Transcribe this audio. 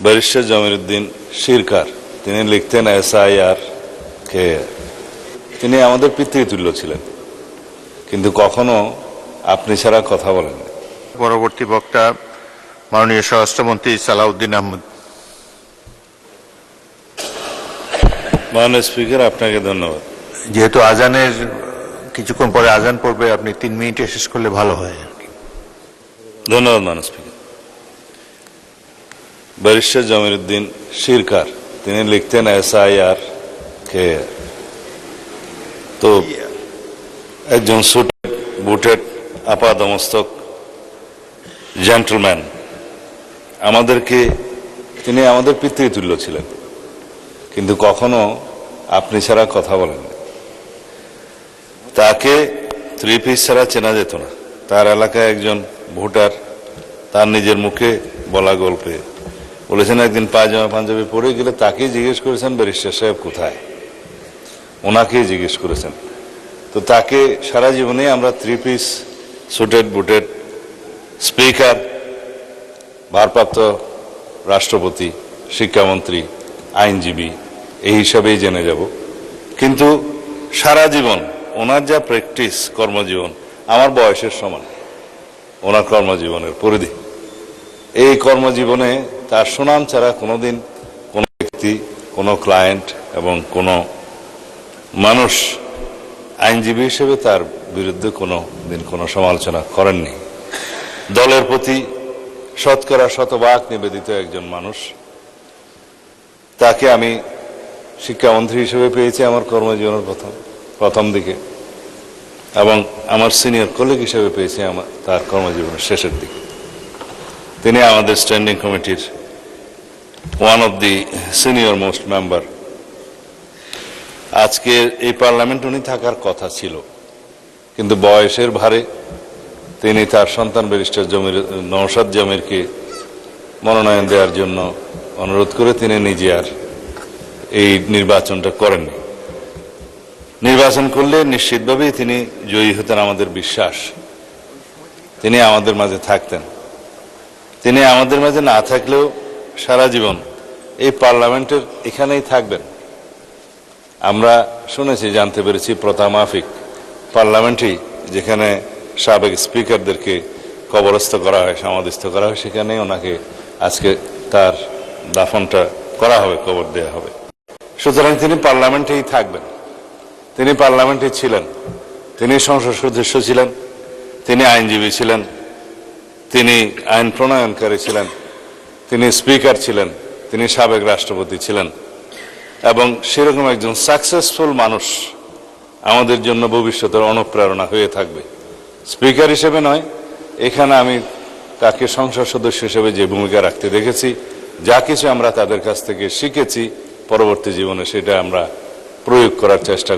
Barrister Jamiruddin শিরকার তিনি লিখতেন SIR কে তিনি আমাদের পিতৃতুল্য ছিলেন, কিন্তু কখনো আপনি ছাড়া কথা বলেন। পরবর্তী বক্তা মাননীয় স্বরাষ্ট্রমন্ত্রী সালাউদ্দিন আহমেদ। মাননীয় স্পিকার, আপনাকে ধন্যবাদ। যেহেতু আজানের কিছুক্ষণ পরে আজান পড়বে, আপনি 3 মিনিটে শেষ করলে ভালো হয়। ধন্যবাদ মাননীয় স্পিকার। ব্যারিস্টার জমিরুদ্দিন শিরকার তিনি লিখতেন SIR কে তো একজন সুটেড বুটেড আপাদমস্তক জেন্টলম্যান, তিনি আমাদের পিতৃতুল্য ছিলেন, কিন্তু কখনো আপনি ছাড়া কথা বলেন। তাকে 3 পিস ছাড়া চেনা যেত না। তার এলাকায় একজন ভোটার তার নিজের মুখে বলা গল্পে বলেছেন, একদিন পায়জামা পাঞ্জাবি পরে গেলে তাকেই জিজ্ঞেস করেছেন ব্যারিস্টার সাহেব কোথায়, ওনাকেই জিজ্ঞেস করেছেন। তো তাকে সারা জীবনে আমরা 3 পিস সুটেড বুটেড স্পিকার, ভারপ্রাপ্ত রাষ্ট্রপতি, শিক্ষামন্ত্রী, আইনজীবী এই হিসাবেই জেনে যাব। কিন্তু সারা জীবন ওনার যা প্র্যাকটিস, কর্মজীবন আমার বয়সের সমান ওনার কর্মজীবনের পরিধি। এই কর্মজীবনে তার সুনাম ছাড়া কোনোদিন কোনো ব্যক্তি, কোনো ক্লায়েন্ট এবং কোনো মানুষ আইনজীবী হিসেবে তার বিরুদ্ধে কোনো দিন কোনো সমালোচনা করেননি। দলের প্রতি শতকরা শতভাগ নিবেদিত একজন মানুষ। তাকে আমি শিক্ষামন্ত্রী হিসেবে পেয়েছি আমার কর্মজীবনের প্রথম দিকে, এবং আমার সিনিয়র কলিগ হিসেবে পেয়েছি তার কর্মজীবনের শেষের দিকে। তিনি আমাদের স্ট্যান্ডিং কমিটির one of the senior most member. আজকে এই পার্লামেন্ট উনি থাকার কথা ছিল, কিন্তু বয়সের ভারে তিনি তার সন্তান ব্যারিস্টার নওশাদ জমিরকে মনোনয়ন দেওয়ার জন্য অনুরোধ করে তিনি নিজে আর এই নির্বাচনটা করেননি। নির্বাচন করলে নিশ্চিতভাবেই তিনি জয়ী হতেন, আমাদের বিশ্বাস। তিনি আমাদের মাঝে থাকতেন। তিনি আমাদের মাঝে না থাকলেও সারা জীবন এই পার্লামেন্টের এখানেই থাকবেন। আমরা শুনেছি, জানতে পেরেছি প্রথা মাফিক পার্লামেন্টেই যেখানে সাবেক স্পিকারদেরকে কবরস্থ করা হয়, সমাধিস্থ করা হয়, সেখানে ওনাকে আজকে তার দাফনটা করা হবে, কবর দেওয়া হবে। সুতরাং তিনি পার্লামেন্টেই থাকবেন। তিনি পার্লামেন্টে ছিলেন, তিনি সংসদ সদস্য ছিলেন, তিনি আইনজীবী ছিলেন, তিনি আইন প্রণয়নকারী ছিলেন, তিনি স্পিকার ছিলেন, তিনি সাবেক রাষ্ট্রপতি ছিলেন, এবং সেরকম একজন সাকসেসফুল মানুষ আমাদের জন্য ভবিষ্যতের অনুপ্রেরণা হয়ে থাকবে। স্পিকার হিসেবে নয়, এখানে আমি তাকে সংসদ সদস্য হিসেবে যে ভূমিকা রাখতে দেখেছি, যা কিছু আমরা তাদের কাছ থেকে শিখেছি পরবর্তী জীবনে সেটা আমরা প্রয়োগ করার চেষ্টা